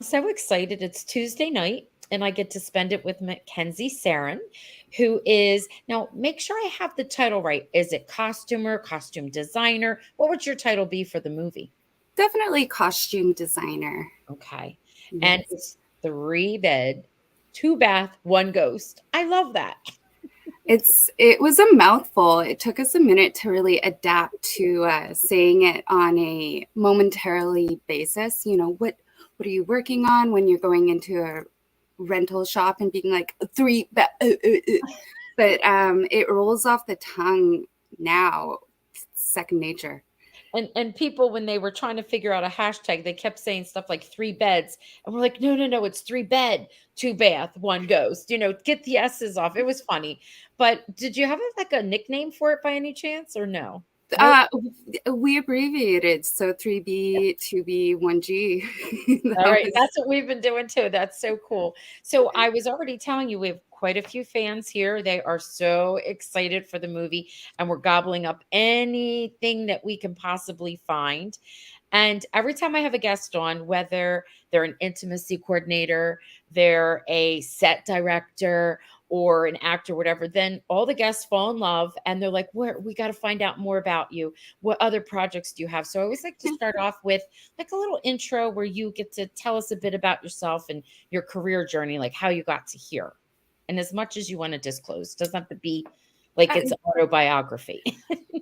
So excited. It's Tuesday night and I get to spend it with Mackenzie Serin, who is now make sure I have the title right. Is it costumer, costume designer? What would your title be for the movie? Definitely costume designer. Okay. And Yes. it's 3 bed, 2 bath, 1 ghost. I love that. It was a mouthful. It took us a minute to really adapt to saying it on a momentarily basis. What are you working on when you're going into a rental shop and being like but it rolls off the tongue now. It's second nature. And people when they were trying to figure out a hashtag, they kept saying stuff like 3 beds. And we're like, no, no, no, it's 3 bed, 2 bath, 1 ghost. Get the S's off. It was funny. But did you have like a nickname for it by any chance or no? Nope. Uh, we abbreviated, so 3B, 2B, 1G. All That right, was that's what we've been doing too. That's so cool. So I was already telling you we have quite a few fans here. They are so excited for the movie, and we're gobbling up anything that we can possibly find. And every time I have a guest on, whether they're an intimacy coordinator, they're a set director, or an actor, whatever, then all the guests fall in love and they're like, we got to find out more about you. What other projects do you have? So I always like to start off with like a little intro where you get to tell us a bit about yourself and your career journey, like how you got to here. And as much as you want to disclose, doesn't have to be like uh, it's autobiography.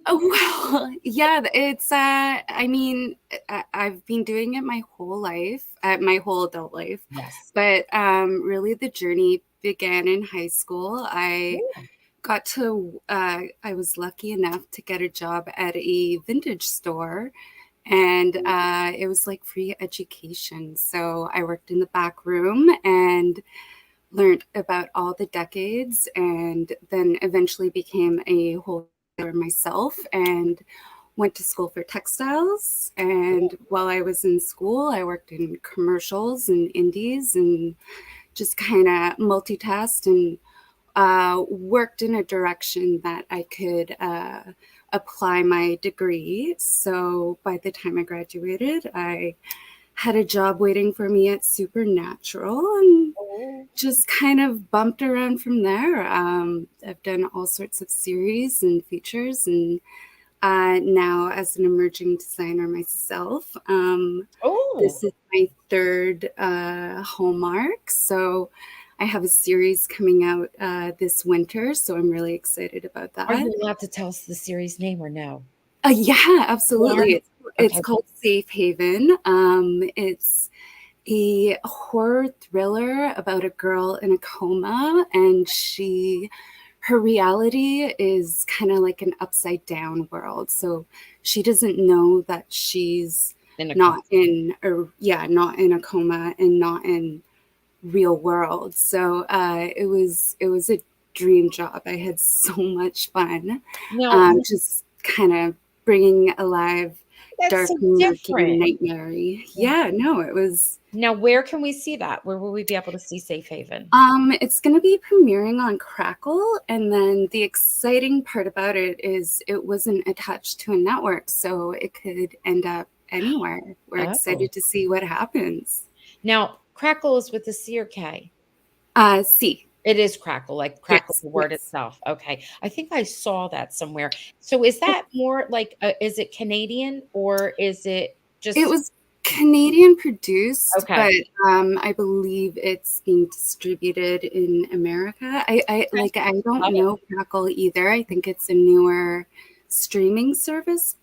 well, yeah, it's I mean, I've been doing it my whole life, my whole adult life. Yes. But really the journey began in high school. Ooh. I was lucky enough to get a job at a vintage store, and it was like free education. So I worked in the back room and learned about all the decades, and then eventually became a wholesaler myself and went to school for textiles. And while I was in school, I worked in commercials and indies and just kind of multitasked and worked in a direction that I could apply my degree. So by the time I graduated, I had a job waiting for me at Supernatural and Oh. just kind of bumped around from there. I've done all sorts of series and features, and now as an emerging designer myself, Oh. this is my third Hallmark. So I have a series coming out this winter, so I'm really excited about Are that. you allowed to tell us the series name or no? Yeah, You are? absolutely. It's Okay. called Safe Haven. It's a horror thriller about a girl in a coma, and her reality is kind of like an upside down world. So she doesn't know that she's In a coma. not in a coma and not in real world. So it was a dream job. I had so much fun, Now, just kind of bringing alive that's dark, so murky, different. nightmare-y. Yeah, no, it was. Now, where can we see that? Where will we be able to see Safe Haven? It's going to be premiering on Crackle, and then the exciting part about it is it wasn't attached to a network, so it could end up anywhere. We're Oh. excited to see what happens. Now, Crackle is with the C or K? See, It is Crackle, like Crackle, yes, the word yes. itself. Okay. I think I saw that somewhere. So is that more like, is it Canadian or is it It just was Canadian produced, okay? but I believe it's being distributed in America. Okay. I don't Love it. know Crackle either. I think it's a newer streaming service.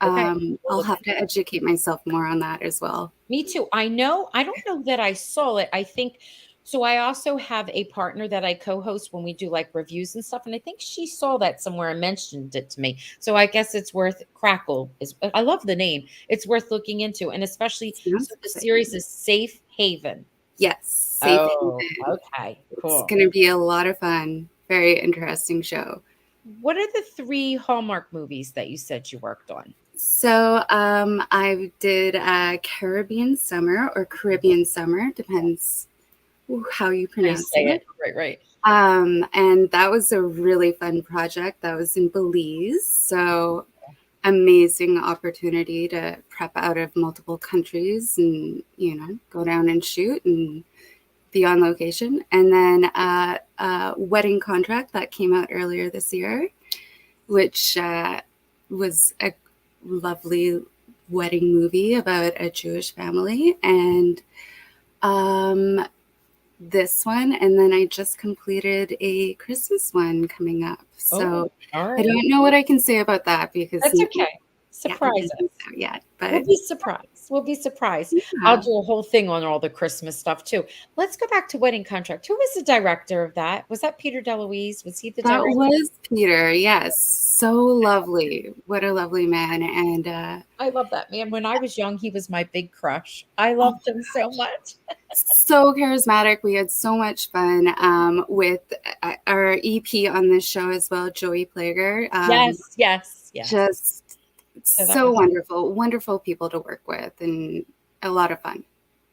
Okay. We'll I'll look have to educate myself more on that as well. Me too. I don't know that I saw it. I think so. I also have a partner that I co host when we do like reviews and stuff. And I think she saw that somewhere and mentioned it to me. So I guess it's worth Crackle is I love the name. It's worth looking into. And especially so Sounds the series exciting. is Safe Haven. Yes, Safe Oh, Haven. okay, It's cool. going to be a lot of fun. Very interesting show. What are the 3 Hallmark movies that you said you worked on? So I did Caribbean Summer or Caribbean Summer, depends how you How you pronounce say it. it. Right, right. And that was a really fun project. That was in Belize. So amazing opportunity to prep out of multiple countries and, go down and shoot and be on location. And then a wedding contract that came out earlier this year, which was a lovely wedding movie about a Jewish family. And this one, and then I just completed a Christmas one coming up. Oh, So all I right. don't know what I can say about that because That's okay. yeah, Surprise nothing's us. out yet. We'll But be surprised. We'll be surprised. I'll yeah, do a whole thing on all the Christmas stuff too. Let's go back to Wedding Contract. Who was the director of that? Was that Peter DeLuise? Was he the that director? was Peter. Yes, so lovely. What a lovely man. And I love that man. When I was young, he was my big crush. I oh, loved him so much. so charismatic. We had so much fun with our EP on this show as well, Joey Plager. Yes, yes, yes. Just So that so was wonderful, wonderful people to work with, and a lot of fun.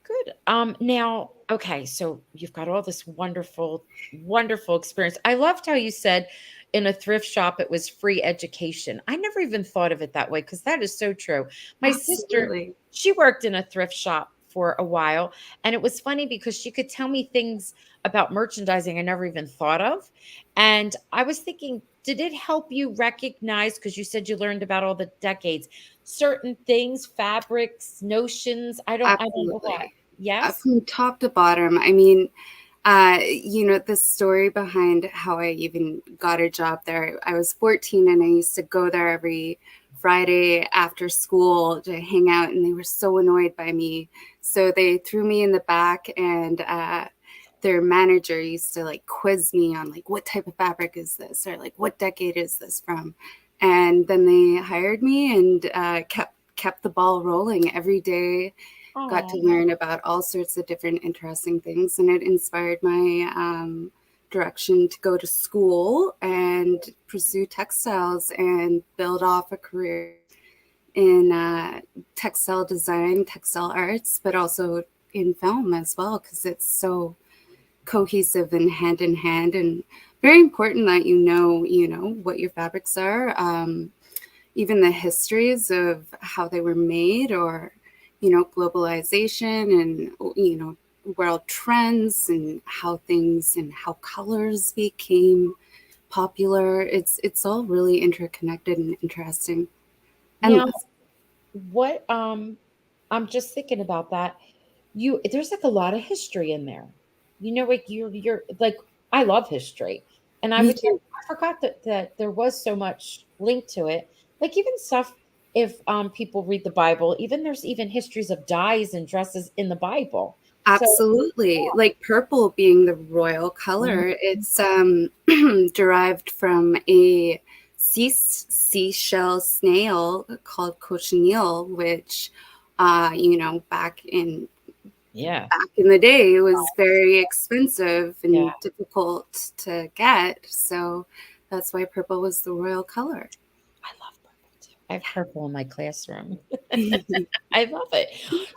good. Now, okay, so you've got all this wonderful, wonderful experience. I loved how you said in a thrift shop it was free education. I never even thought of it that way because that is so true. My sister, Absolutely. she worked in a thrift shop for a while, and it was funny because she could tell me things about merchandising I never even thought of. And I was thinking, did it help you recognize, because you said you learned about all the decades, certain things, fabrics, notions? I don't know what. Absolutely. Yes? From top to bottom. I mean, the story behind how I even got a job there. I was 14 and I used to go there every Friday after school to hang out, and they were so annoyed by me. So they threw me in the back, and their manager used to like quiz me on like what type of fabric is this, or like what decade is this from. And then they hired me and kept the ball rolling every day. Got to Oh, learn about all sorts of different interesting things, and it inspired my direction to go to school and pursue textiles and build off a career in textile design, textile arts, but also in film as well, because it's so cohesive and hand in hand, and very important that you know what your fabrics are, even the histories of how they were made, or globalization, and world trends, and how things and how colors became popular. It's all really interconnected and interesting, now endless. what I'm just thinking about that. There's like a lot of history in there. Like you're like I love history. And I Me would too. I forgot that there was so much linked to it. Like even stuff if people read the Bible, even there's even histories of dyes and dresses in the Bible. So Absolutely. Like purple being the royal Mhm. color, it's derived from a seashell snail called cochineal, which, Yeah. back in the day, it was very expensive Yeah. and difficult to get. So that's why purple was the royal color. I love purple too. I have purple in my classroom. Yeah. I love it.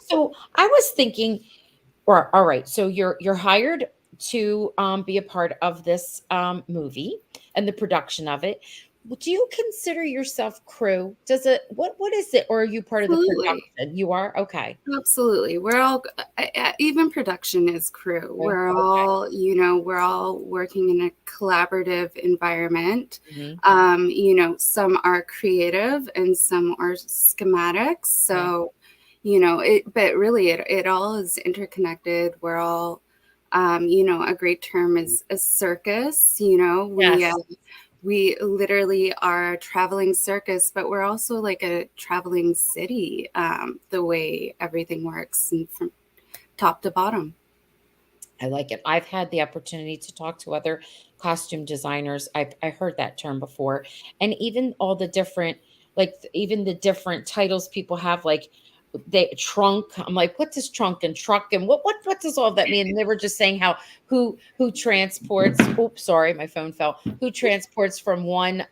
So I was thinking, or all right, so you're hired to be a part of this movie and the production of it. Do you consider yourself crew? Does it what is it? Or are you part of the Absolutely. production? You are? Okay. Absolutely. We're all, even production is crew. Okay. We're all working in a collaborative environment. Mhm. Some are creative and some are schematics. Yeah. So, but really it all is interconnected. We're all, a great term is a circus. Yes. We literally are a traveling circus, but we're also like a traveling city, the way everything works and from top to bottom. I like it. I've had the opportunity to talk to other costume designers. I heard that term before, and even all the different, even the different titles people have, like they trunk. I'm like, what does trunk and truck and what does all that mean? And they were just saying how who transports. Oops, sorry, my phone fell. Who transports from one?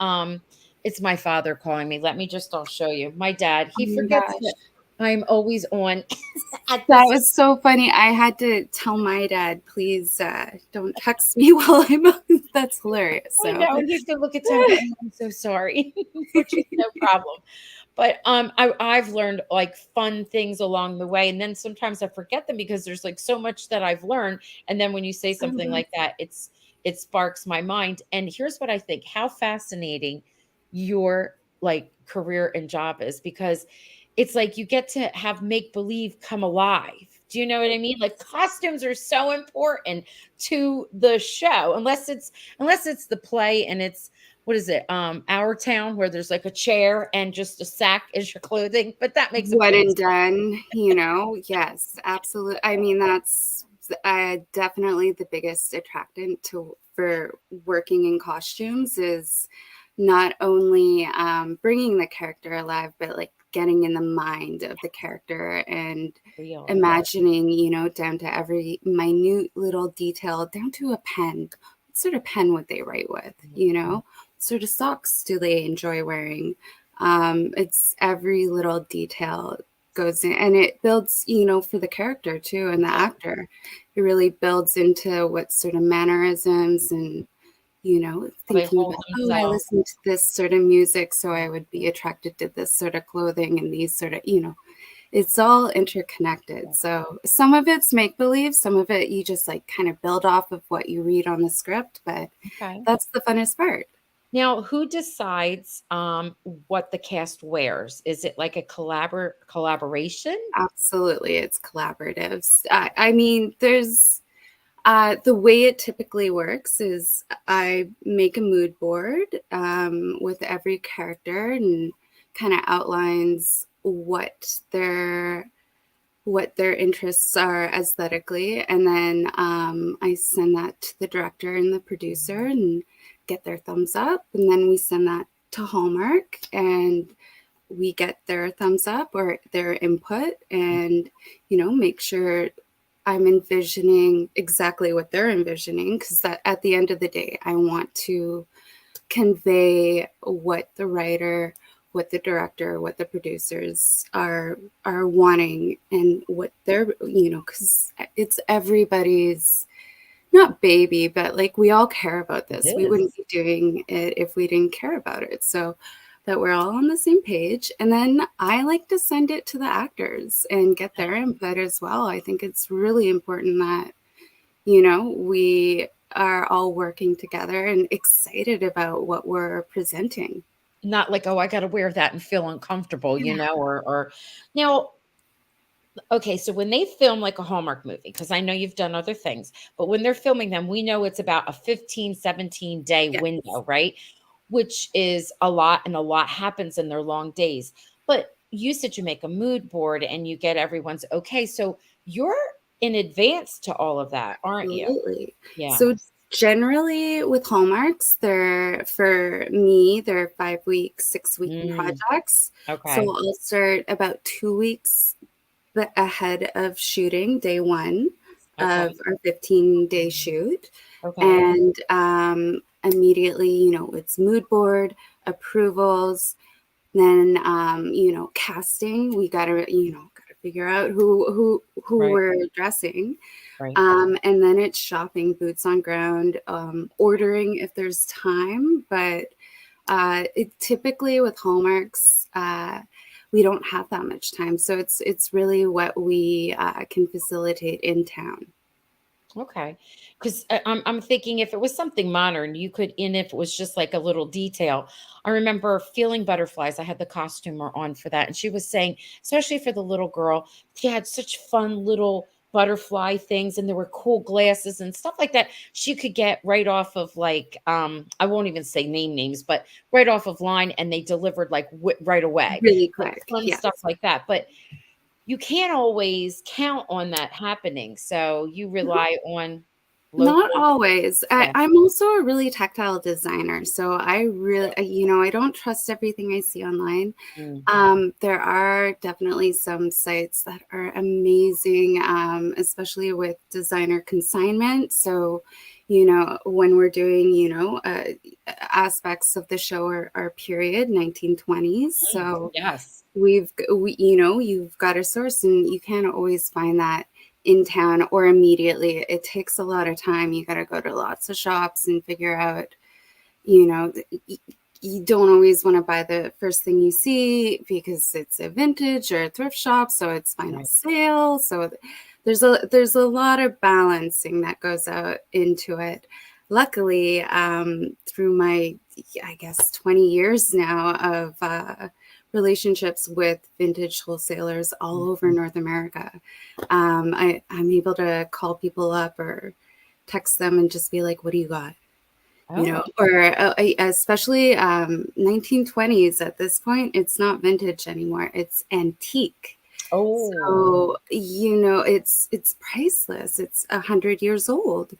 It's my father calling me. Let me just. I'll show you. My dad. Oh He my forgets gosh. I'm always on at That this. was so funny. I had to tell my dad, please don't text me while I'm on. That's hilarious. I So, know, and he's gonna look at Tom and go, "Oh, I'm so sorry," which is no problem. But, I've learned, like, fun things along the way, and then sometimes I forget them because there's, like, so much that I've learned, and then when you say something um, like that, it sparks my mind, and here's what I think, how fascinating your, like, career and job is, because it's like you get to have make believe come alive. Do you know what I mean? Like, costumes are so important to the show, unless it's the play and it's what is it? Our Town, where there's like a chair and just a sack is your clothing, but that makes a one point. and done, you know? Yes, absolutely. I mean, that's definitely the biggest attractant to for working in costumes is not only bringing the character alive, but like getting in the mind of the character and Real. imagining, you know, down to every minute little detail, down to a pen. What sort of pen would they write with, you know? What sort of socks do they enjoy wearing? It's every little detail goes in, and it builds, you know, for the character too and the actor. It really builds into what sort of mannerisms and, you know, They thinking hold about, oh, I themselves. listen to this sort of music, so I would be attracted to this sort of clothing and these sort of, you know, it's all interconnected. So some of it's make believe, some of it you just like kind of build off of what you read on the script, but Okay. that's the funnest part. Now, who decides what the cast wears? Is it like a collaboration? Absolutely, it's collaboratives. I mean, there's the way it typically works is I make a mood board with every character and kind of outlines what their interests are aesthetically, and then I send that to the director and the producer and get their thumbs up, and then we send that to Hallmark and we get their thumbs up or their input and, you know, make sure I'm envisioning exactly what they're envisioning, because that at the end of the day I want to convey what the writer, what the director, what the producers are wanting and what they're, you know, because it's everybody's not baby, but like we all care about It this. We wouldn't is. be doing it if we didn't care about it. So that we're all on the same page. And then I like to send it to the actors and get their input as well. I think it's really important that, you know, we are all working together and excited about what we're presenting. Not like, oh, I got to wear that and feel uncomfortable, Yeah. or now. Okay, so when they film like a Hallmark movie, because I know you've done other things, but when they're filming them, we know it's about a 15, 17-day Yes. window, right? Which is a lot, and a lot happens in their long days. But you said you make a mood board and you get everyone's okay. So you're in advance to all of that, aren't you? Absolutely. Yeah. So generally with Hallmarks, they're for me, they're 5 week, 6 week Mm, projects. So okay. I'll start about 2 weeks ahead of shooting day one Okay. of our 15-day shoot. Okay. And immediately, you know, it's mood board, approvals, then you know, casting. We gotta, you know, gotta figure out who Right. we're dressing. Right. And then it's shopping, boots on ground, ordering if there's time. But it typically with Hallmarks, we don't have that much time, so it's really what we can facilitate in town. Okay, because I'm thinking if it was something modern, you could, and if it was just like a little detail. I remember feeling butterflies. I had the costumer on for that, and she was saying, especially for the little girl, she had such fun little butterfly things, and there were cool glasses and stuff like that. She could get right off of like, I won't even say names, but right off of line, and they delivered like right away, Really like quick, fun stuff yes. like that. But you can't always count on that happening, so you rely on Not local. always. Yeah. I'm also a really tactile designer, so I really, Sure. you know, I don't trust everything I see online. Mm, There are definitely some sites that are amazing, especially with designer consignment. So, you know, when we're doing, you know, aspects of the show are period 1920s. So yes. you've got a source, and you can't always find that in town or immediately. It takes a lot of time. You got to go to lots of shops and figure out, you know, you don't always want to buy the first thing you see because it's a vintage or a thrift shop, so it's final Right. sale. So there's a lot of balancing that goes out into it. Luckily, through my, I guess, 20 years now of relationships with vintage wholesalers all over Mhm. North America, I'm able to call people up or text them and just be like, "What do you got?" Oh. Or especially 1920s at this point, it's not vintage anymore. It's antique. Oh. So, it's priceless. It's 100 years old.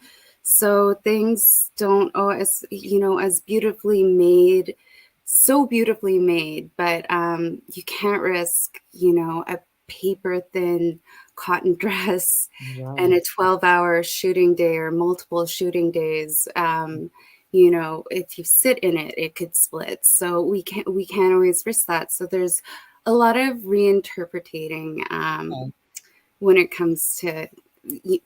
So things don't always, as beautifully made, so beautifully made, but you can't risk, a paper thin cotton dress and Right. a 12-hour shooting day or multiple shooting days. If you sit in it, it could split. So we can't always risk that. So there's a lot of reinterpreting Okay. when it comes to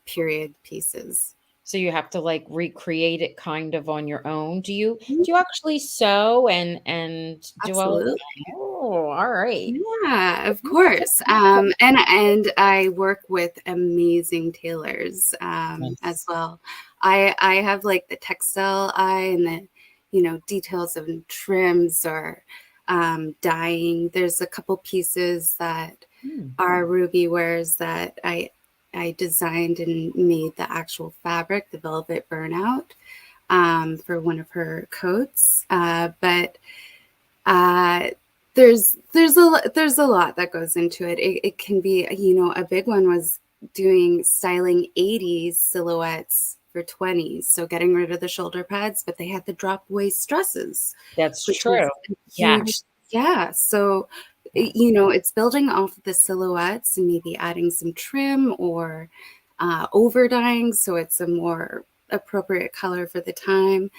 period pieces. So you have to like recreate it kind of on your own. Mhm. Do you actually sew and do all of Absolutely. that? Oh, all right. Yeah, of Yeah, that's course. really cool. And I work with amazing tailors as Nice. well. I have like the textile eye and the details of trims or dyeing. There's a couple pieces that Hmm. are Ruby wears that I designed and made the actual fabric, the velvet burnout, for one of her coats. But uh, there's a lot that goes into it. It can be, a big one was doing styling 80s silhouettes for 20s, so getting rid of the shoulder pads, but they had the drop waist dresses, That's which true. was a Yeah. huge, yeah. So Yeah. it's building off of the silhouettes and maybe adding some trim or over dyeing so it's a more appropriate color for the time.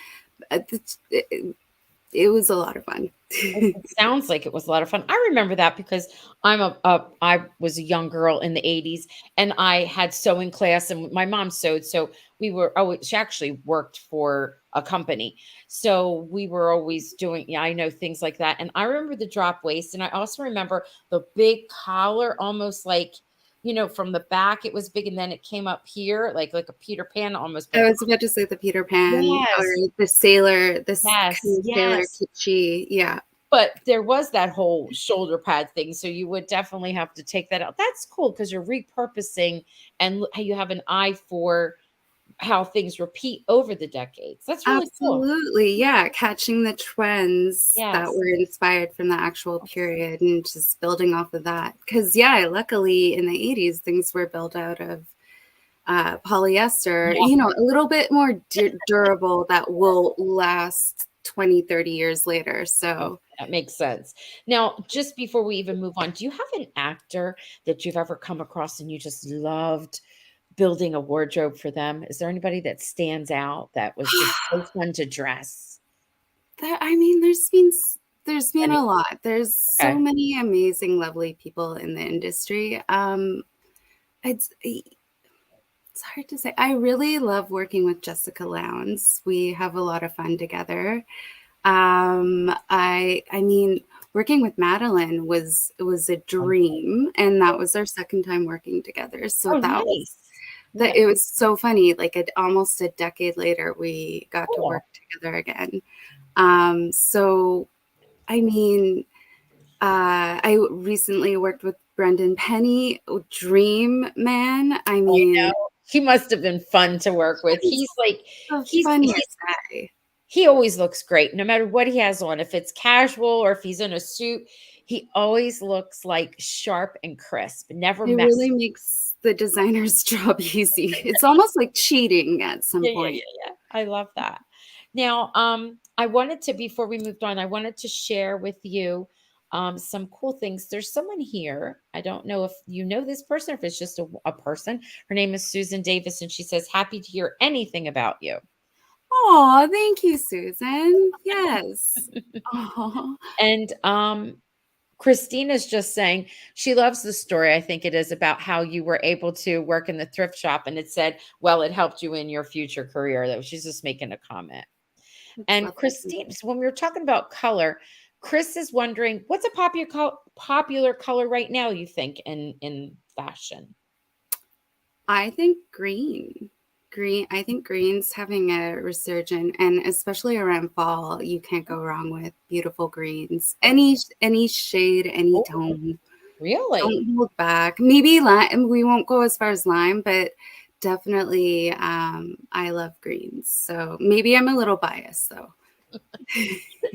It was a lot of fun. It sounds like it was a lot of fun. I remember that because I was a young girl in the 80s and I had sewing class and my mom sewed. So we were, oh, she actually worked for a company. So we were always doing, yeah, I know things like that. And I remember the drop waist. And I also remember the big collar, almost like, from the back it was big and then it came up here like a Peter Pan almost. I But was about to say the Peter Pan or yes, the sailor, this yes, kind of sailor yes. kitschy. Yeah, But there was that whole shoulder pad thing, so you would definitely have to take that out. That's cool because 'cause you're repurposing and how you have an eye for how things repeat over the decades. That's really cool. absolutely. Yeah, catching the trends that Yes. were inspired from the actual period and just building off of that. Because, yeah, luckily in the 80s, things were built out of polyester, Yeah, a little bit more durable that will last 20, 30 years later. okay, So, that makes sense. Now, just before we even move on, do you have an actor that you've ever come across and you just loved building a wardrobe for them? Is there anybody that stands out that was just so fun to dress? I mean, there's been Any a lot. There's so okay. many amazing, lovely people in the industry. It's hard to say. I really love working with Jessica Lowndes. We have a lot of fun together. I mean, working with Madeline was a dream, and that was our second time working together. So Oh, that was nice. that. Yeah, It was so funny. Like almost a decade later, we got to cool. work together again. So I mean, I recently worked with Brendan Penny, Dream Man. I I mean, know. He must have been fun to work with. he's He's like the he's funniest guy. he always looks great no matter what he has on. If it's casual or if he's in a suit, he always looks like sharp and crisp, never It messy. really makes the designer's job easy. It's almost like cheating at some Yeah, yeah, point. yeah, yeah. I love that. Now, I wanted to before we moved on, I wanted to share with you some cool things. There's someone here. I don't know if you know this person or if it's just a person. Her name is Susan Davis, and she says, happy to hear anything about you. Oh, thank you, Susan. Yes. Oh, And Christina's just saying she loves the story. I think it is about how you were able to work in the thrift shop, and it said, well, it helped you in your future career, though. She's just making a comment. That's And lovely. Christine, so when we were talking about color, Chris is wondering what's a popular color right now, you think, in fashion? I think green. Green, I think green's having a resurgence, and especially around fall, you can't go wrong with beautiful greens. Any shade, any Oh, tone. really? Don't hold back. Maybe lime. We won't go as far as lime, but definitely, I love greens. So maybe I'm a little biased, though.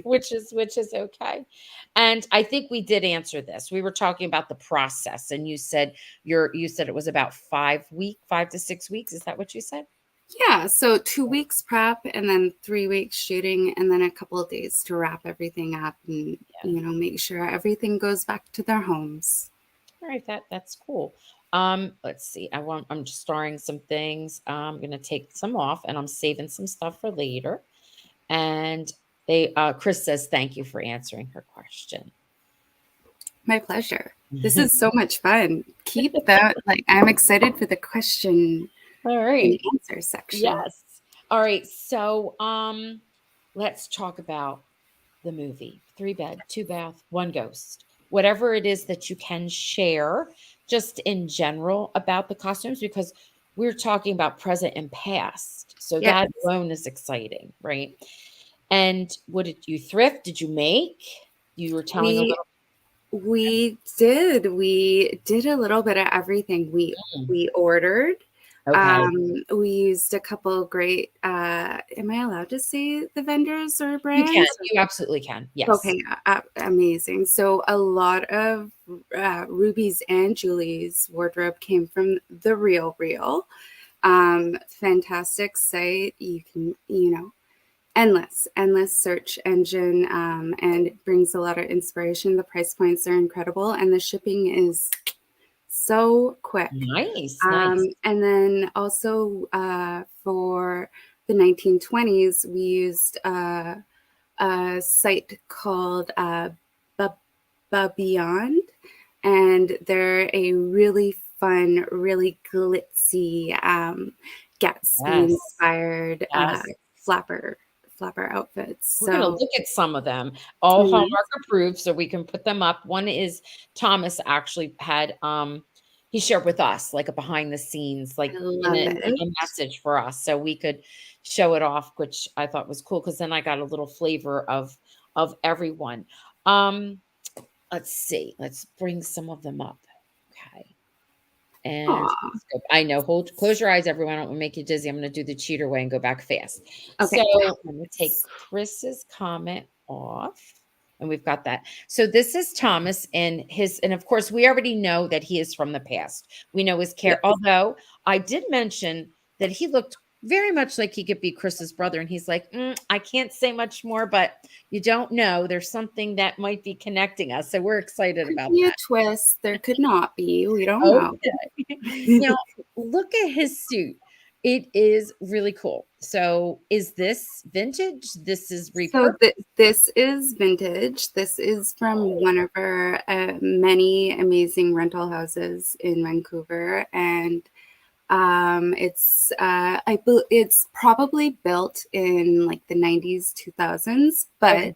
Which is okay. And I think we did answer this. We were talking about the process, and you said it was about 5 to 6 weeks. Is that what you said? Yeah, so 2 weeks prep and then 3 weeks shooting and then a couple of days to wrap everything up and, Yeah. make sure everything goes back to their homes. All right, that's cool. Let's see. I'm just storing some things. I'm gonna take some off and I'm saving some stuff for later. And Chris says thank you for answering her question. My pleasure. This is so much fun. Keep that, I'm excited for the question All and right. answer section. Yes. All right. So let's talk about the movie. 3 bed, 2 bath, 1 ghost. Whatever it is that you can share just in general about the costumes, because we're talking about present and past. So Yes, that alone is exciting, right? And what did you thrift? Did you make? You were telling a we little. we did a little bit of everything. We Mm, we ordered. okay. We used a couple of great. Am I allowed to say the vendors or You can. brands? You absolutely can. Yes. Okay, amazing. So a lot of Ruby's and Julie's wardrobe came from the Real Real. Fantastic site. You can, endless search engine, and it brings a lot of inspiration. The price points are incredible, and the shipping is so quick. Nice. Nice. And then also for the 1920s, we used a site called Beyond, and they're a really fun, really glitzy, Gatsby Yes. inspired Yes. flapper outfits. We're gonna So look at some of them, all amazing. Hallmark approved, so we can put them up. One is Thomas actually had, he shared with us, like, a behind the scenes, I like, love in it. a message for us, so we could show it off, which I thought was cool, because then I got a little flavor of everyone. Um, let's see, let's bring some of them up. Okay. And Aw. let's go. I know. Close your eyes, everyone. I don't want to make you dizzy. I'm going to do the cheater way and go back fast. So Okay. I'm going to take Chris's comment off. And we've got that. So this is Thomas and of course, we already know that he is from the past. We know his Yes. care. Although I did mention that he looked very much like he could be Chris's brother. And he's like, I can't say much more, but you don't know. There's something that might be connecting us. So we're excited Could about be a that. twist. There could not be. We don't know. Okay. Now, look at his suit. It is really cool. So, is this vintage? This is So repurposed? this is vintage. This is from one of our many amazing rental houses in Vancouver, and it's probably built in like the 90s, 2000s, Okay. but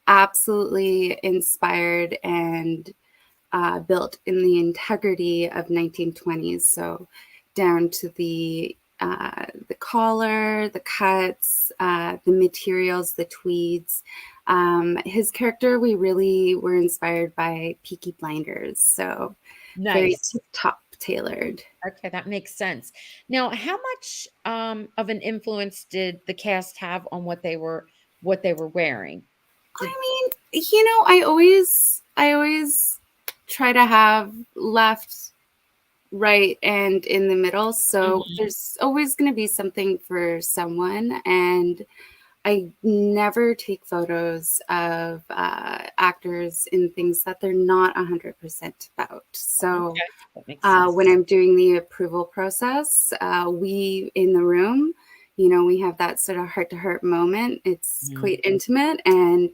absolutely inspired and built in the integrity of 1920s. So down to the collar, the cuts, the materials, the tweeds. His character, we really were inspired by Peaky Blinders. So very Nice. top tailored. Okay, that makes sense. Now, how much of an influence did the cast have on what they were wearing? Did I mean, I always try to have left, right, and in the middle. So Mhm. there's always going to be something for someone. And I never take photos of actors in things that they're not 100% about. So Okay, that makes sense. when I'm doing the approval process, we in the room, we have that sort of heart to heart moment. It's Mhm. quite intimate, and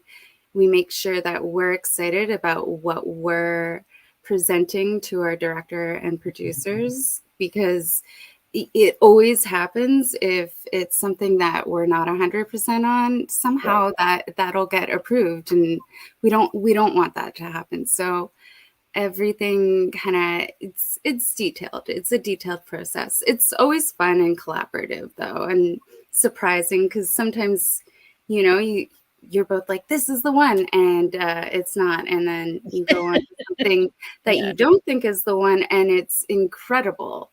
we make sure that we're excited about what we're presenting to our director and producers, because it always happens if it's something that we're not 100% on, Right. somehow that'll get approved, and we don't want that to happen. So everything kind of, it's detailed. It's a detailed process. It's always fun and collaborative though, and surprising, because sometimes, you're both like, this is the one, and it's not, and then you go on to something that Yeah. you don't think is the one, and it's incredible.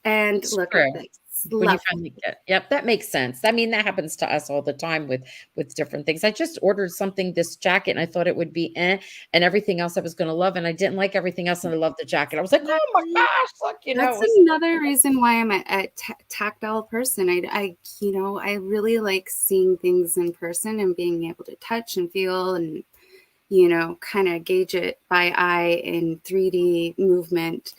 And It's look at true. this, When you love. finally get, yep, that makes sense. I mean, that happens to us all the time with different things. I just ordered something, this jacket, and I thought it would be and everything else I was going to love, and I didn't like everything else, and I loved the jacket. I was like, oh my Exactly. gosh, look, it That's was. another reason why I'm a tactile person. I really like seeing things in person and being able to touch and feel and, kind of gauge it by eye in 3D movement.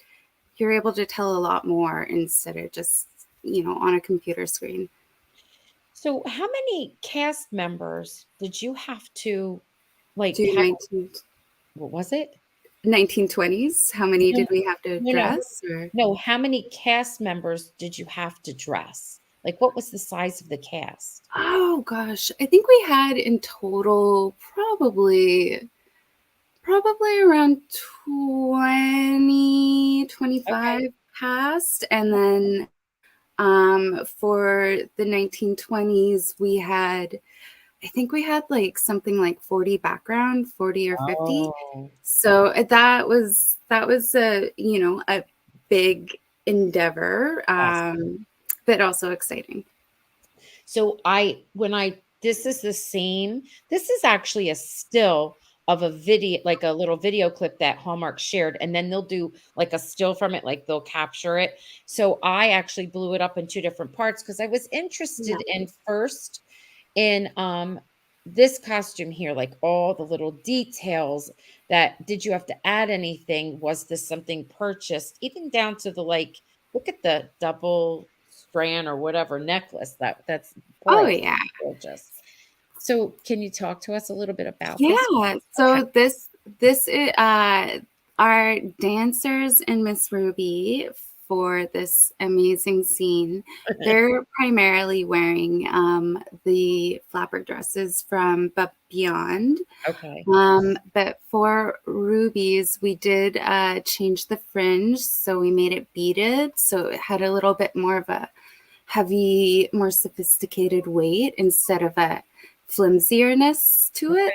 You're able to tell a lot more instead of just, on a computer screen. So, how many cast members did you have to like Do have? 19, What was it? 1920s. How many No, did we have to no, no, dress? Or no. How many cast members did you have to dress? Like, what was the size of the cast? oh gosh, I think we had in total probably around 20, Okay. 25 cast. And then for the 1920s, I think we had like something like 40 background, 40 or 50. Oh, So that was a big endeavor, yes. but also exciting. So when I this is the same. This is actually a still of a video, like a little video clip that Hallmark shared, and then they'll do like a still from it, like they'll capture it. So I actually blew it up in two different parts because I was Yeah. interested in first in this costume here, like all the little details. That did you have to add anything? Was this something purchased? Even down to the like, look at the double strand or whatever necklace that's Oh boy, yeah. gorgeous. So can you talk to us a little bit about this? Yeah. Okay. So this is our dancers in Miss Ruby for this amazing scene. They're primarily wearing the flapper dresses from But Beyond. Okay. But for Ruby's, we did change the fringe, so we made it beaded, so it had a little bit more of a heavy, more sophisticated weight instead of a flimsierness to it.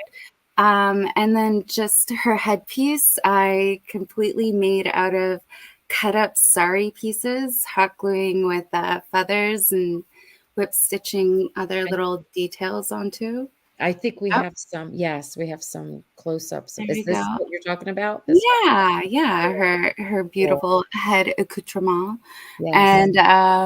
Okay. And then just her headpiece, I completely made out of cut up sari pieces, hot gluing with feathers and whip stitching other I little details onto. I think we Oh, have some, yes, we have some close-ups. there Is you this go. what you're talking about? This one? Yeah, yeah, Cool. her Cool. beautiful head accoutrement. Yes. And I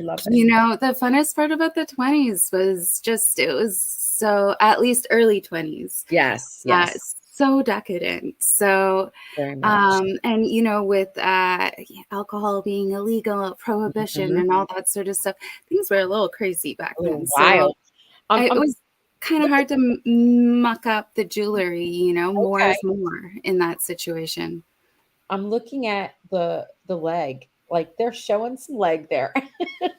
love it. the funnest part about the 20s was just it was so, at least early 20s. Yes, Uh, yes, so decadent. So very much. and with alcohol being illegal, prohibition Mhm. and all that sort of stuff, things were a little crazy back A little then. So wild. Um, it um, was kind of look hard to muck up the jewelry, more okay. is more in that situation. I'm looking at the leg. Like, they're showing some leg there.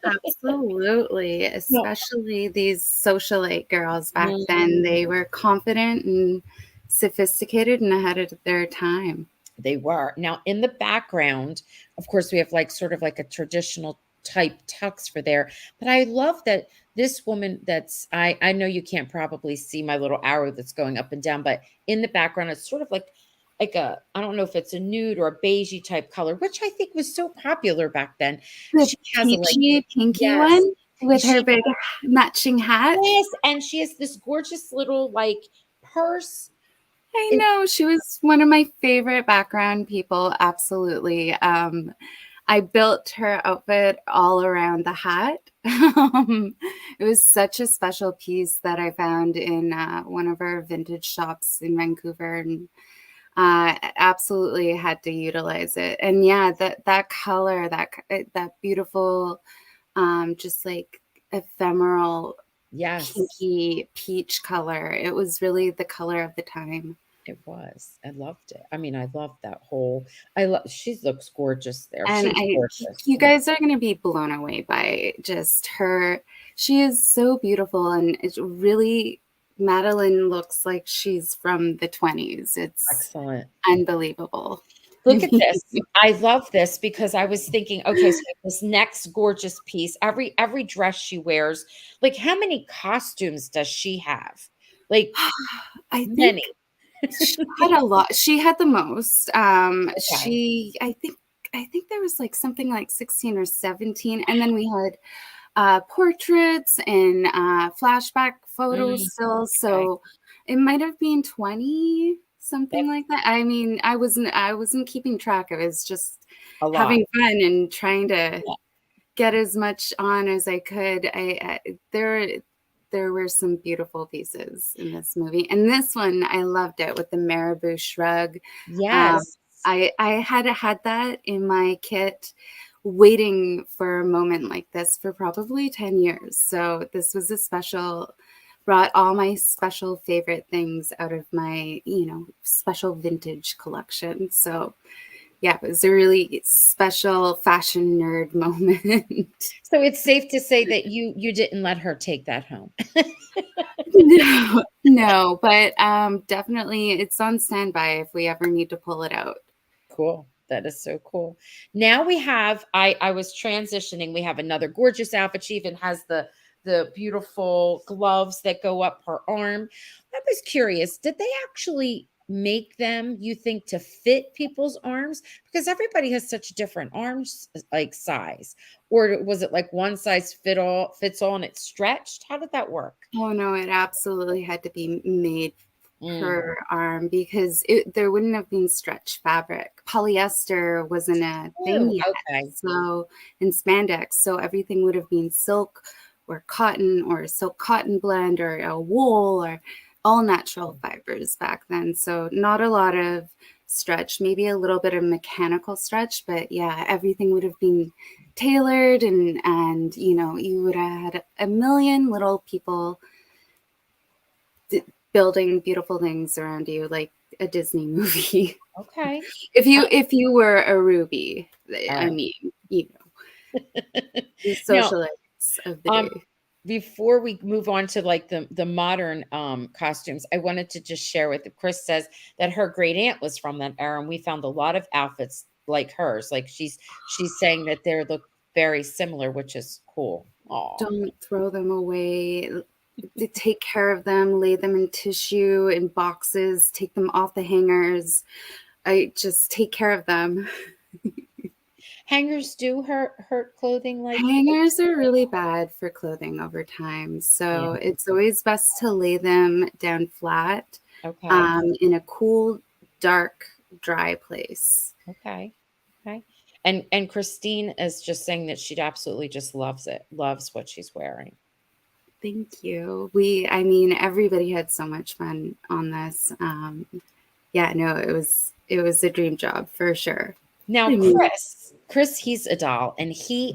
Absolutely, No. especially these socialite girls back Mhm. then. They were confident and sophisticated and ahead of their time. They were. Now, in the background, of course, we have, like, sort of like a traditional type tux for there, but I love that this woman that's I know you can't probably see my little arrow that's going up and down, but in the background, it's sort of like a I don't know if it's a nude or a beigey type color, which I think was so popular back then. The She has a, like peachy pinky yes. one with her She big matching hat. Yes, and she has this gorgeous little, like, purse. I It know, she was one of my favorite background people, absolutely. I built her outfit all around the hat. It was such a special piece that I found in one of our vintage shops in Vancouver, and absolutely had to utilize it. And yeah, that color, that beautiful, just like ephemeral Yes, pinky peach color. It was really the color of the time. it was. I loved it. I mean, I loved that whole I love she looks gorgeous there. And She's gorgeous. you guys are going to be blown away by just her. She is so beautiful, and it's really, Madeline looks like she's from the 20s. It's Excellent. unbelievable. Look at this. I love this because I was thinking, okay, so this next gorgeous piece, every dress she wears, like how many costumes does she have? Like I many. think she had a lot. She had the most. Okay. I think there was like something like 16 or 17, and then we had portraits and flashback photos Mm, still. okay. So it might have been 20, something That's like that. I mean, I wasn't keeping track. I was just a lot. having fun and trying to Yeah. get as much on as I could. There were some beautiful pieces in this movie, and this one I loved it with the marabou shrug. Um, Yes. I had that in my kit, waiting for a moment like this for probably 10 years. So this was a special. Brought all my special favorite things out of my, special vintage collection. So yeah, it was a really special fashion nerd moment. So it's safe to say that you didn't let her take that home. No, no, but definitely it's on standby if we ever need to pull it out. Cool. That is so cool. Now we have I was transitioning. We have another gorgeous outfit. She even has the beautiful gloves that go up her arm. I was curious, did they actually make them, you think, to fit people's arms? Because everybody has such different arms like size. Or was it like one size fits all and it's stretched? How did that work? Oh no, it absolutely had to be made Mm. per arm because there wouldn't have been stretch fabric. Polyester wasn't a thing Oh, yet. okay. So, and spandex, so everything would have been silk or cotton or a silk cotton blend or a wool or all natural fibers back then. So not a lot of stretch, maybe a little bit of mechanical stretch, but yeah, everything would have been tailored, and you would have had a million little people building beautiful things around you like a Disney movie. Okay. if you were a Ruby, All I right. mean, the Now, socialites of the um, day. before we move on to like the modern costumes, I wanted to just share with Chris says that her great aunt was from that era, and we found a lot of outfits like hers. Like she's saying that they look very similar, which is cool. Oh, Don't throw them away. Take care of them, lay them in tissue, in boxes, take them off the hangers. I just take care of them. hangers do hurt clothing like Hangers are really bad for clothing over time. yeah. So it's always best to lay them down flat, Okay. in a cool, dark, dry place. Okay. Okay. And Christine is just saying that she absolutely just loves it, loves what she's wearing. Thank you. I mean, everybody had so much fun on this. Yeah, no, it was a dream job for sure. Now, I mean, Chris, he's a doll, and he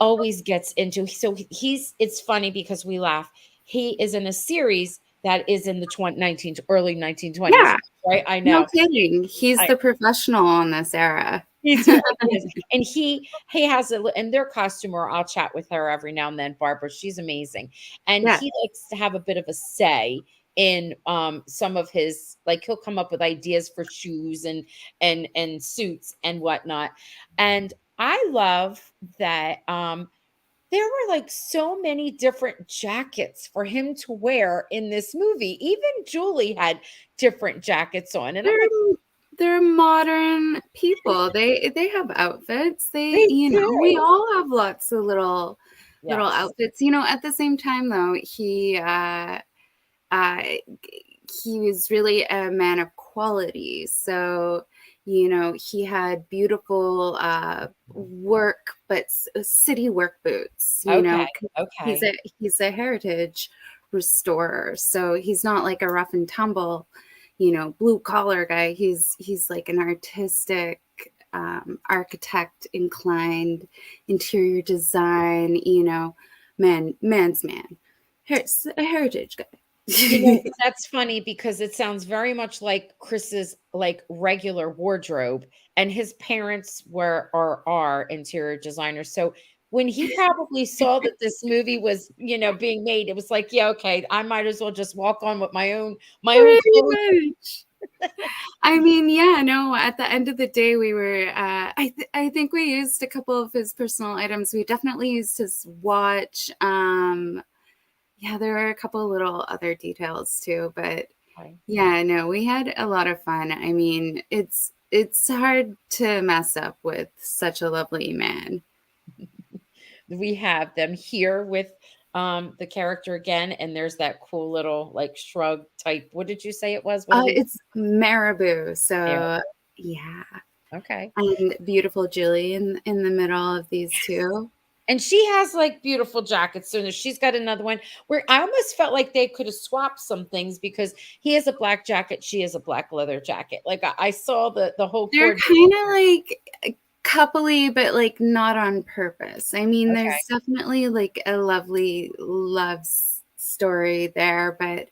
always gets into so he's it's funny because we laugh. He is in a series that is in the early 1920s, yeah, right? I no know. kidding. He's I the professional on this era. He's really is. And he has and their costumer, I'll chat with her every now and then, Barbara. She's amazing. And Yeah, he likes to have a bit of a say in some of his like he'll come up with ideas for shoes and suits and whatnot. And I love that there were like so many different jackets for him to wear in this movie. Even Julie had different jackets on. And I'm they're like, they're modern people. They have outfits. they We do. all have lots of little Yes. outfits. At the same time though, uh, he was really a man of quality. So, he had beautiful work, but city work boots. Okay, 'Cause he's okay. a heritage restorer. So he's not like a rough and tumble, blue collar guy. He's like an artistic, architect inclined, interior design. Man's man. A heritage guy. That's funny because it sounds very much like Chris's like regular wardrobe, and his parents were or are interior designers. So when he probably saw that this movie was, being made, it was like, yeah, okay, I might as well just walk on with my own Pretty clothes. much. I mean, yeah, no, at the end of the day, we were, I think we used a couple of his personal items. We definitely used his watch. Yeah, there were a couple little other details too, but Okay. yeah, no, we had a lot of fun. I mean, it's hard to mess up with such a lovely man. We have them here with the character again, and there's that cool little like shrug type. What did you say it was? What do we It's Marabou, there? so yeah, Okay. and beautiful Julie in the middle of these two. And she has like beautiful jackets. So she's got another one where I almost felt like they could have swapped some things because he has a black jacket, she has a black leather jacket. Like I saw the whole They're coordination. kind of like coupley, but like not on purpose. I mean, Okay. there's definitely like a lovely story there, but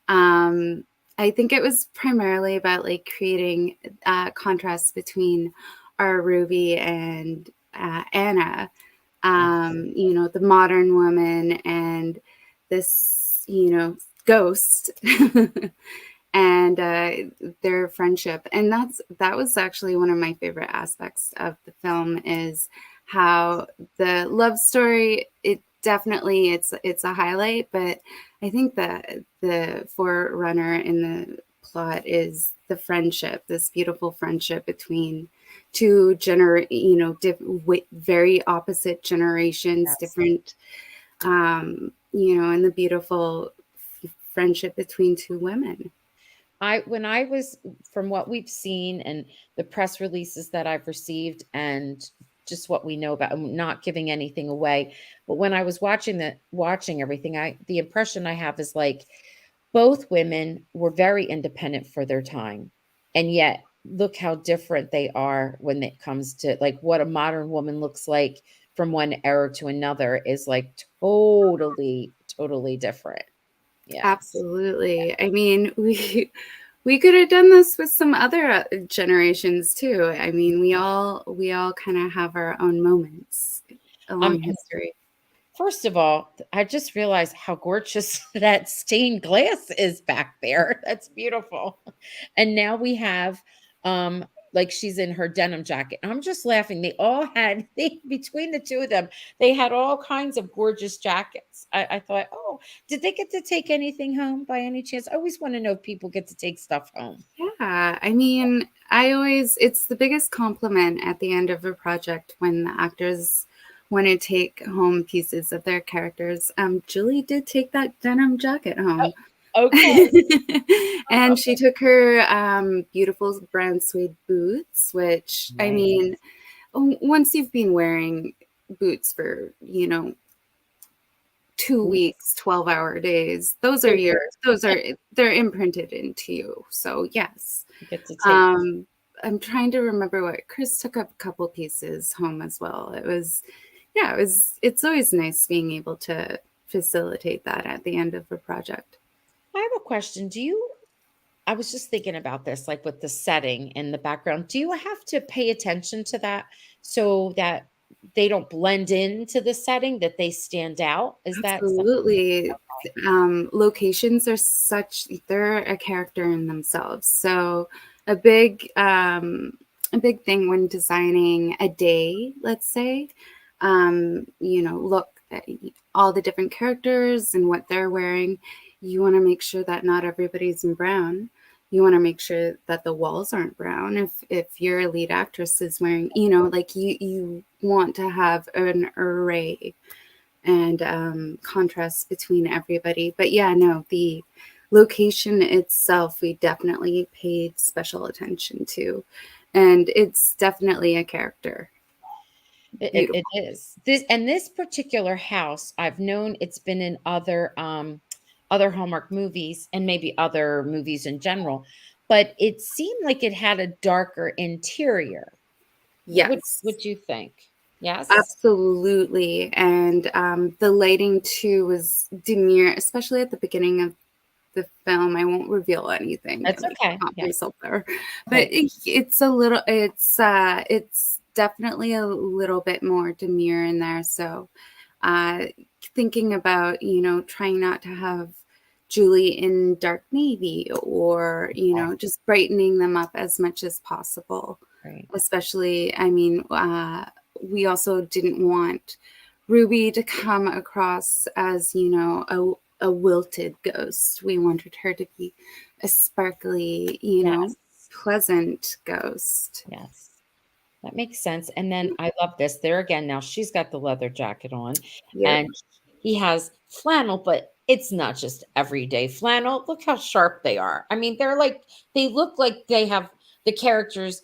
um, I think it was primarily about like creating contrasts between our Ruby and Anna. The modern woman and this, ghost. And their friendship, and that was actually one of my favorite aspects of the film is how the love story, it definitely it's a highlight, but I think that the forerunner in the plot is the friendship, this beautiful friendship between two very opposite generations, Yes. different, and the beautiful friendship between two women. When I was from what we've seen and the press releases that I've received and just what we know about, I'm not giving anything away, but when I was watching everything, the impression I have is like both women were very independent for their time. And yet look how different they are when it comes to like what a modern woman looks like from one era to another is like totally different. Yes. Absolutely. I mean, we could have done this with some other generations too. I mean, we all kind of have our own moments along And history. first of all, I just realized how gorgeous that stained glass is back there. That's beautiful. And now we have like she's in her denim jacket. I'm just laughing. They all had they between the two of them, they had all kinds of gorgeous jackets. I thought, oh, did they get to take anything home by any chance? I always want to know if people get to take stuff home. Yeah, I mean, it's the biggest compliment at the end of a project when the actors want to take home pieces of their characters. Julie did take that denim jacket home. Okay. And she took her beautiful brown suede boots, which, I Nice. mean, once you've been wearing boots for, 2 weeks, 12-hour days, They're yours. they're imprinted into you. So yes. You get to take. Um, I'm trying to remember what Chris took a couple pieces home as well. It's always nice being able to facilitate that at the end of a project. I have a question. I was just thinking about this, like with the setting and the background. Do you have to pay attention to that so that they don't blend into the setting, that they stand out? Is that something? Absolutely. Locations are they're a character in themselves. So a big, um, a big thing when designing a day, let's say, look at all the different characters and what they're wearing. You want to make sure that not everybody's in brown. You want to make sure that the walls aren't brown. If your lead actress is wearing, like you want to have an array and contrast between everybody. But yeah, no, the location itself, we definitely paid special attention to. And it's definitely a character. It Beautiful. is. This particular house, I've known it's been in other Hallmark movies and maybe other movies in general, but it seemed like it had a darker interior. What Yes. would you think? Yes. Absolutely. And the lighting too was demure, especially at the beginning of the film. I won't reveal anything, That's like okay. not Yeah. myself there, but Right. it's a little, it's definitely a little bit more demure in there. So, uh, thinking about, trying not to have Julie in dark navy, or, Okay. just brightening them up as much as possible. Right. Especially, I mean, we also didn't want Ruby to come across as, a wilted ghost. We wanted her to be a sparkly, Yes. pleasant ghost. Yes. That makes sense. And then I love this. There again, now she's got the leather jacket on Yep. and he has flannel, but it's not just everyday flannel. Look how sharp they are. I mean, they look like they have the characters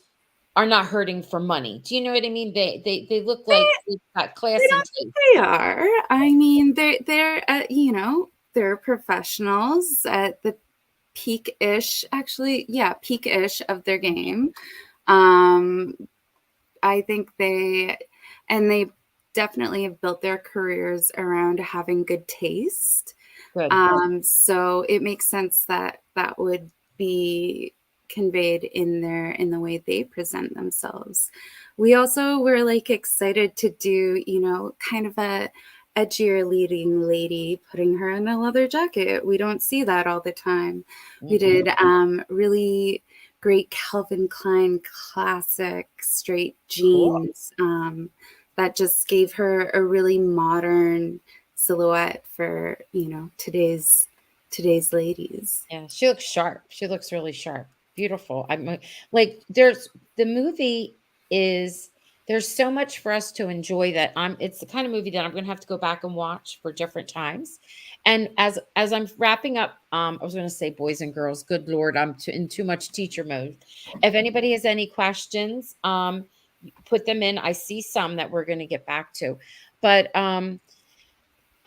are not hurting for money. Do you know what I mean? They look like they've got I class and don't think taste. they are. I mean, they're professionals at the peak-ish, actually, yeah, peak-ish of their game. Um, I think they definitely have built their careers around having good taste. Good. So it makes sense that that would be conveyed in the way they present themselves. We also were like excited to do, kind of a edgier leading lady, putting her in a leather jacket. We don't see that all the time. We Mm-mm. did really great Calvin Klein classic straight Cool. jeans, that just gave her a really modern silhouette for, today's ladies. Yeah, she looks sharp. She looks really sharp. Beautiful. Like there's the movie is there's so much for us to enjoy that it's the kind of movie that I'm going to have to go back and watch for different times. And as I'm wrapping up, I was going to say boys and girls. Good Lord, in too much teacher mode. If anybody has any questions, put them in. I see some that we're going to get back to, but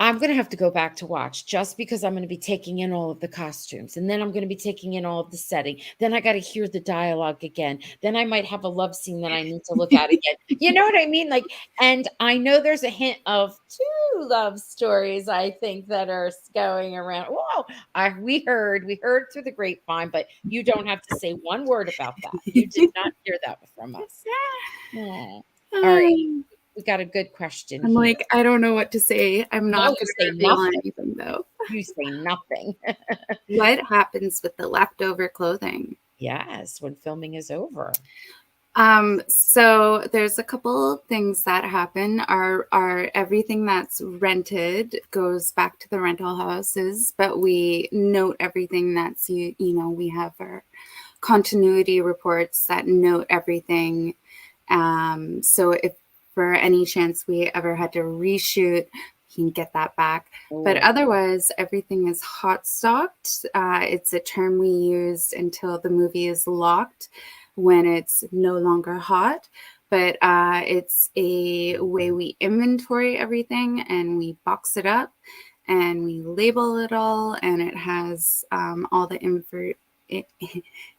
I'm gonna have to go back to watch just because I'm gonna be taking in all of the costumes, and then I'm gonna be taking in all of the setting. Then I gotta hear the dialogue again. Then I might have a love scene that I need to look at again. You know what I mean? Like, and I know there's a hint of 2 love stories, I think, that are going around. Whoa, we heard through the grapevine, but you don't have to say one word about that. You did not hear that from us. Aw. All right, Um, we got a good question I'm here. like, I don't know what to say. I'm No, not you going say to reveal nothing. anything though. You say nothing. What happens with the leftover clothing? Yes, when filming is over. So there's a couple things that happen. Our everything that's rented goes back to the rental houses, but we note everything that's we have our continuity reports that note everything. So if for any chance we ever had to reshoot, we can get that back. But Oh, otherwise, everything is hot stocked. It's a term we use until the movie is locked, when it's no longer hot. But it's a way we inventory everything, and we box it up and we label it all, and it has all the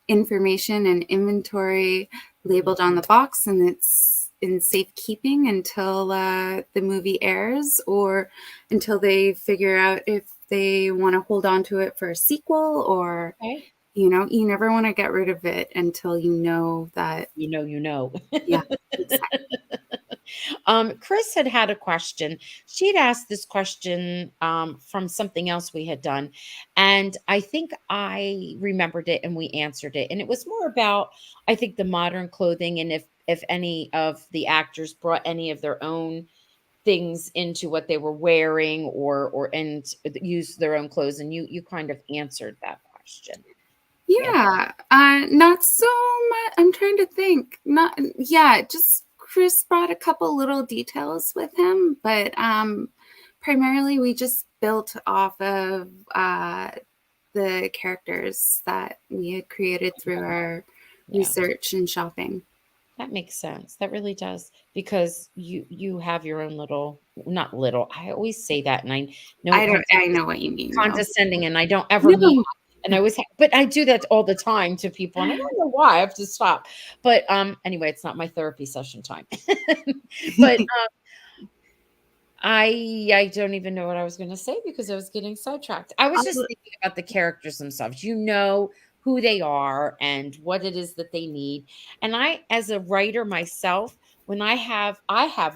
information and inventory mhm. labeled on the box, and it's in safekeeping until the movie airs, or until they figure out if they want to hold on to it for a sequel, or Okay. you never want to get rid of it until you know that. You know, you know. Yeah, exactly. Chris had a question. She'd asked this question from something else we had done, and I think I remembered it and we answered it. And it was more about, I think, the modern clothing and if any of the actors brought any of their own things into what they were wearing or and use their own clothes. And you kind of answered that question. Yeah. Yeah, not so much. I'm trying to think. Not, yeah, just Chris brought a couple little details with him, but primarily we just built off of the characters that we had created through our Yeah. research and shopping. That makes sense. That really does because you have your own little, not little. I always say that, and I know it I comes don't. I know what you mean, though. condescending, and I don't ever mean No. And I was, but I do that all the time to people, and I don't know why. I have to stop. But anyway, it's not my therapy session time. But I don't even know what I was going to say because I was getting sidetracked. I was just Oh, thinking about the characters themselves. You know who they are and what it is that they need. And I, as a writer myself, when I have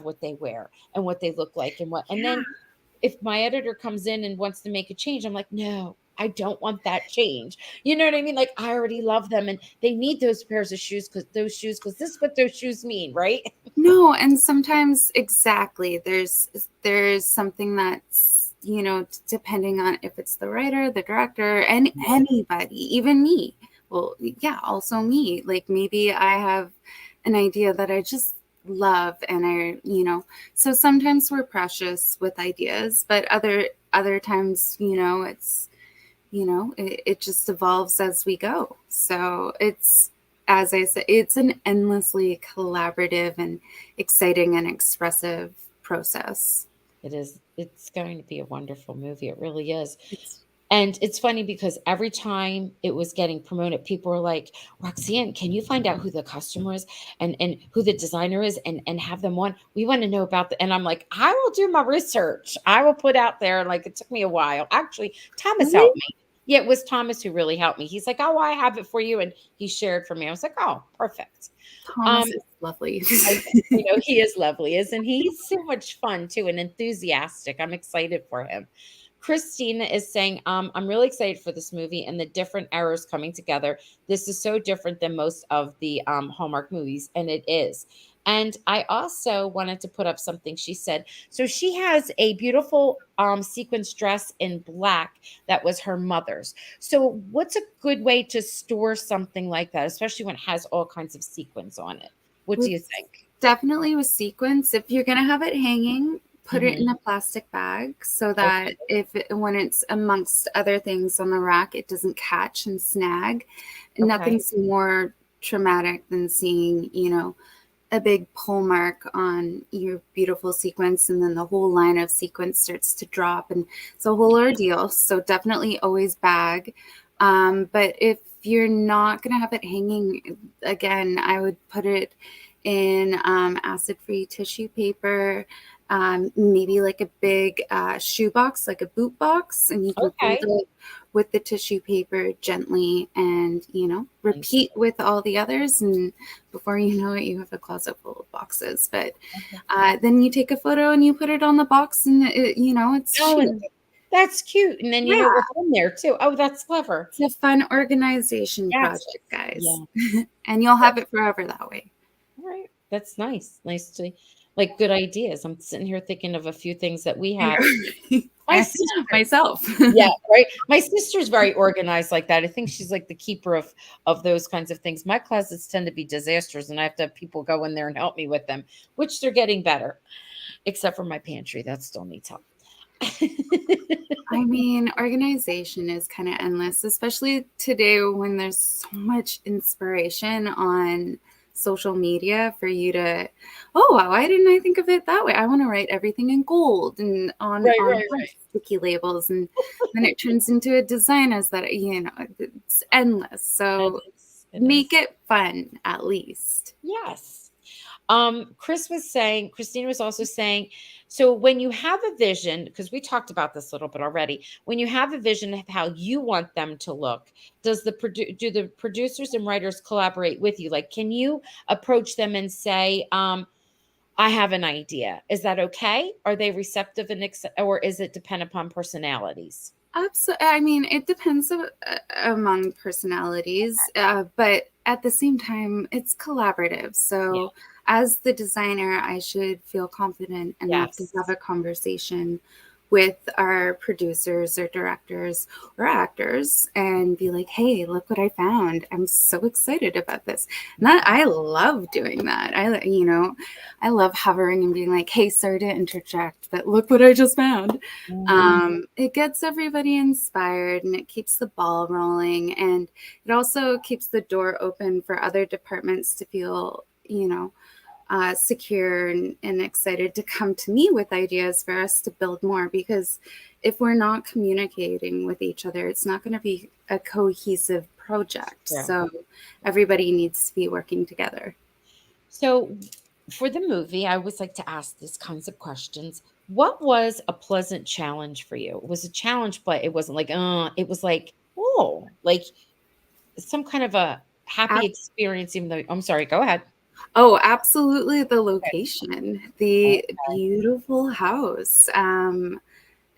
what they wear and what they look like and what, and then yeah. if my editor comes in and wants to make a change, I'm like, no, I don't want that change. You know what I mean? Like I already love them and they need those pairs of shoes because this is what those shoes mean, right? No, and sometimes exactly there's something that's, depending on if it's the writer, the director, and anybody, even me. Well, yeah, also me. Like maybe I have an idea that I just love and so sometimes we're precious with ideas, but other times, it just evolves as we go. So it's, as I said, it's an endlessly collaborative and exciting and expressive process. It is. It's going to be a wonderful movie. It really is. It's And it's funny because every time it was getting promoted, people were like, Roxanne, can you find out who the customer is and who the designer is and have them on? We want to know about the, and I'm like, I will do my research. I will put out there. Like it took me a while. Actually, Thomas really helped me. Yeah, it was Thomas who really helped me. He's like, oh, I have it for you. And he shared for me. I was like, oh, perfect. Um, Thomas is lovely. I know he is lovely, isn't he? He's so much fun too and enthusiastic. I'm excited for him. Christina is saying, I'm really excited for this movie and the different eras coming together. This is so different than most of the Hallmark movies, and it is. And I also wanted to put up something she said. So she has a beautiful sequence dress in black that was her mother's. So, what's a good way to store something like that, especially when it has all kinds of sequins on it? What do with you think? Definitely with sequins, if you're gonna have it hanging, put it in Mhm. a plastic bag so that Okay. when it's amongst other things on the rack, it doesn't catch and snag. Okay. Nothing's more traumatic than seeing, a big pull mark on your beautiful sequence, and then the whole line of sequence starts to drop, and it's a whole ordeal. So definitely always bag. But if you're not going to have it hanging, again, I would put it in acid-free tissue paper, maybe like a big shoe box, like a boot box, and you can fold Okay. it with the tissue paper gently and, Nice. repeat with all the others. And before you know it, you have a closet full of boxes. But Okay. then you take a photo and you put it on the box, and it's Oh, cute. and that's cute. And then you know Yeah, what's in there too. Oh, that's clever. it's a fun organization Yes. project, guys. Yeah. And you'll have it forever that way. All right. That's nice. Nice to like good ideas. I'm sitting here thinking of a few things that we I have. know. My sister, Myself. yeah, right. My sister's very organized like that. I think she's like the keeper of those kinds of things. My closets tend to be disasters, and I have to have people go in there and help me with them, which they're getting better, except for my pantry. That still needs help. I mean, organization is kind of endless, especially today when there's so much inspiration on social media for you to, oh, wow, why didn't I think of it that way? I want to write everything in gold and on Right, on right, white right. sticky labels, and then it turns into a design as that, it's endless. It So is. It make is. it fun at least. Yes. Chris was saying, Christina was also saying, so when you have a vision, because we talked about this a little bit already, when you have a vision of how you want them to look, do the producers and writers collaborate with you? Like, can you approach them and say, I have an idea. Is that okay? Are they receptive or is it depend upon personalities? Absolutely. I mean, it depends among personalities, but at the same time, it's collaborative. Yeah. So, as the designer, I should feel confident enough to have Yes. a conversation with our producers or directors or actors and be like, "Hey, look what I found! I'm so excited about this." And that I love doing that. I love hovering and being like, "Hey, sorry to interject, but look what I just found." Mhm. It gets everybody inspired and it keeps the ball rolling. And it also keeps the door open for other departments to feel, secure and excited to come to me with ideas for us to build more, because if we're not communicating with each other, it's not going to be a cohesive project. Yeah. So everybody needs to be working together. So, for the movie, I always like to ask these kinds of questions. What was a pleasant challenge for you? It was a challenge, but it wasn't like, it was like, oh, like some kind of a happy experience, even though I'm sorry, go ahead. Oh, absolutely. The Okay. location, the beautiful house.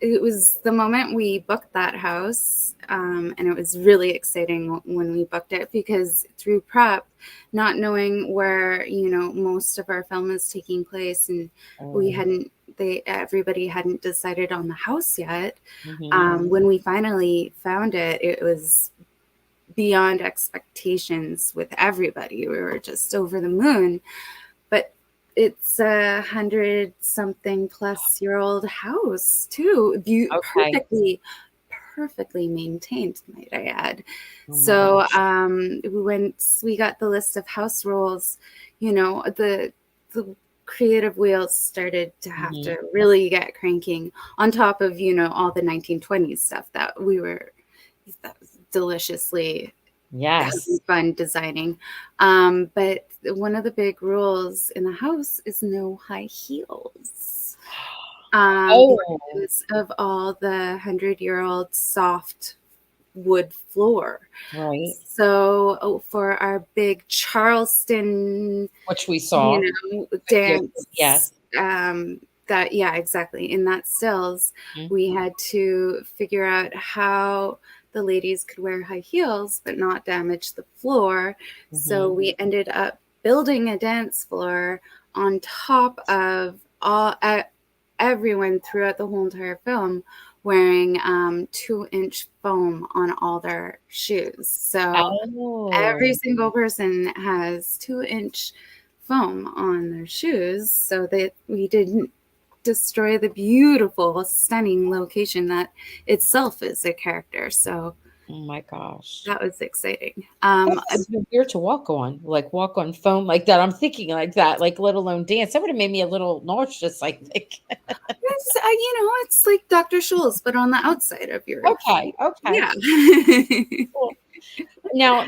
It was the moment we booked that house, and it was really exciting when we booked it, because through prep, not knowing where, most of our film is taking place, and we Oh, hadn't, everybody hadn't decided on the house yet. mhm. When we finally found it, it was beyond expectations with everybody. We were just over the moon. But it's 100-something-plus-year-old house too. Okay. Perfectly maintained, might I add. Oh my So gosh. once we got the list of house rules, the creative wheels started to have Mhm. to really get cranking, on top of all the 1920s stuff that was deliciously having Yes. fun designing. But one of the big rules in the house is no high heels, Oh, because of all the 100-year-old soft wood floor. right. So for our big Charleston, Which we saw with you. Yes. dance, that, yeah, exactly, in that stills, Mhm. we had to figure out how the ladies could wear high heels but not damage the floor. So Mhm. we ended up building a dance floor on top of everyone throughout the whole entire film wearing 2-inch foam on all their shoes. So every Oh, single person has 2-inch foam on their shoes, so that we didn't destroy the beautiful, stunning location that itself is a character. So oh my gosh. that was exciting. That must have been weird to walk on foam like that. I'm thinking like that, like, let alone dance. That would have made me a little nauseous, I think. It's like Dr. Scholl's, but on the outside of your Okay, feet. okay, Yeah. cool. Now,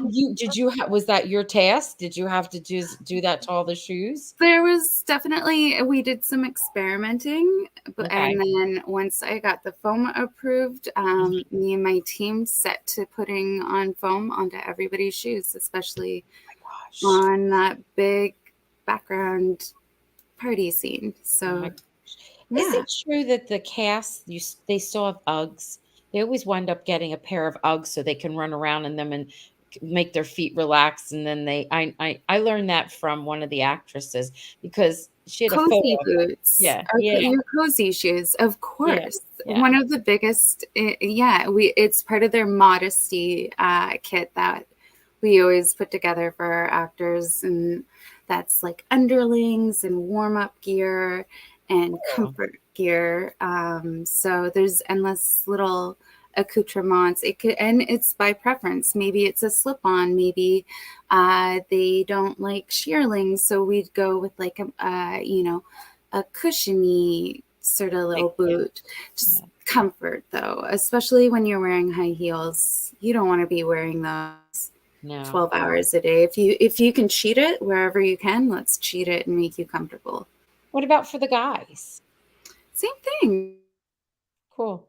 was that your task? Did you have to do that to all the shoes? There was definitely, we did some experimenting, and Okay. then once I got the foam approved, Mhm. me and my team set to putting on foam onto everybody's shoes, especially Gosh. on that big background party scene. Oh my So gosh. Is yeah, it true that the cast, they still have Uggs? They always wind up getting a pair of Uggs so they can run around in them and make their feet relax, and then I learned that from one of the actresses because she had a photo cozy of them. boots Yeah, are yeah, your cozy shoes, of yeah, course. yeah. One of the biggest, yeah, it's part of their modesty kit that we always put together for our actors, and that's like underlings and warm up gear and Oh, comfort gear. So there's endless little accoutrements. And it's by preference. Maybe it's a slip on. Maybe they don't like shearlings, so we'd go with like a cushiony sort of like, little yeah, boot. yeah. Just comfort, though, especially when you're wearing high heels. You don't want to be wearing those No. 12 hours a day. If you can cheat it wherever you can, let's cheat it and make you comfortable. What about for the guys? Same thing. Cool.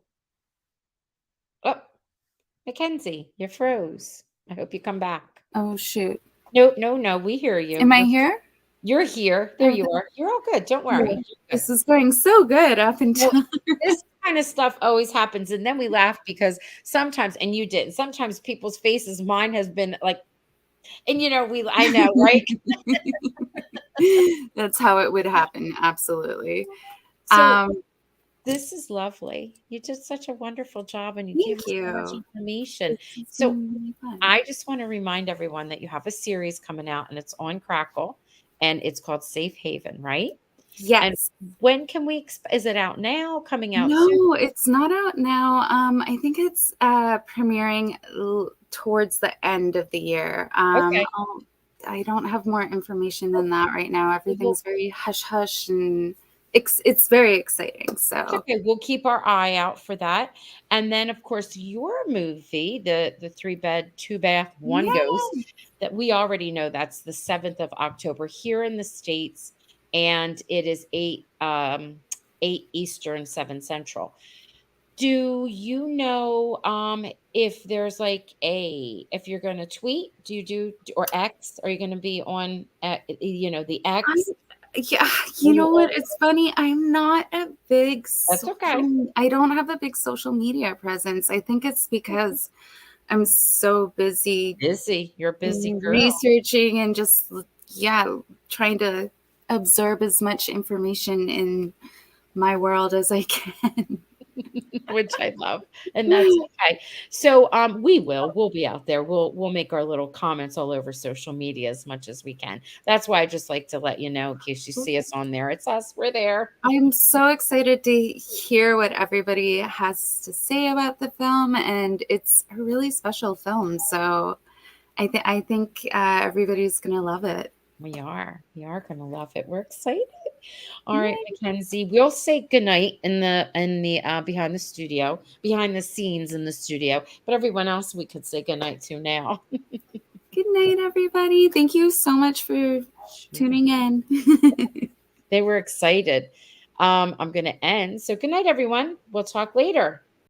Oh, Mackenzie, you're froze. I hope you come back. Oh shoot. Nope, no, no, we hear you. Am I here? You're here. There you Okay. are. You're all good. Don't worry. Yeah. You're good. This is going so good up Well, until this kind of stuff always happens, and then we laugh because sometimes, and you didn't. Sometimes people's faces, mine has been like, and I know, right? that's how it would happen. Absolutely. So Um, this is lovely. You did such a wonderful job, and you gave Thank us so much you. information. This has So been really fun. I just want to remind everyone that you have a series coming out, and it's on Crackle, and it's called Safe Haven, right? And Yes. when can we? Is it out now? Coming out soon? No, it's not out now. I think it's premiering towards the end of the year. Okay. I don't have more information than that right now. We'll, Everything's very hush hush, and it's very exciting. So okay, we'll keep our eye out for that. And then, of course, your movie, the three bed, two bath, one ghost, yeah, that we already know that's the 7th of October here in the States, and it is 8 Eastern, 7 Central. Do you know if there's like if you're gonna tweet, do you do or X? Are you gonna be on the I'm X? yeah, Are you you know what? on It's funny. I'm not a big That's okay. I don't have a big social media presence. I think it's because I'm so busy Busy. You're a busy girl. researching and just, yeah, trying to absorb as much information in my world as I can. Which I love, and that's okay. So, we'll be out there. We'll make our little comments all over social media as much as we can. That's why I just like to let you know in case you see us on there. It's us. We're there. I'm so excited to hear what everybody has to say about the film, and it's a really special film. So I think everybody's gonna love it. We are. We are gonna love it. We're excited. All right, Yay. Mackenzie. We'll say goodnight behind the scenes in the studio. But everyone else we could say goodnight to now. Good night, everybody. Thank you so much for Sure. tuning in. They were excited. I'm gonna end. So good night, everyone. We'll talk later.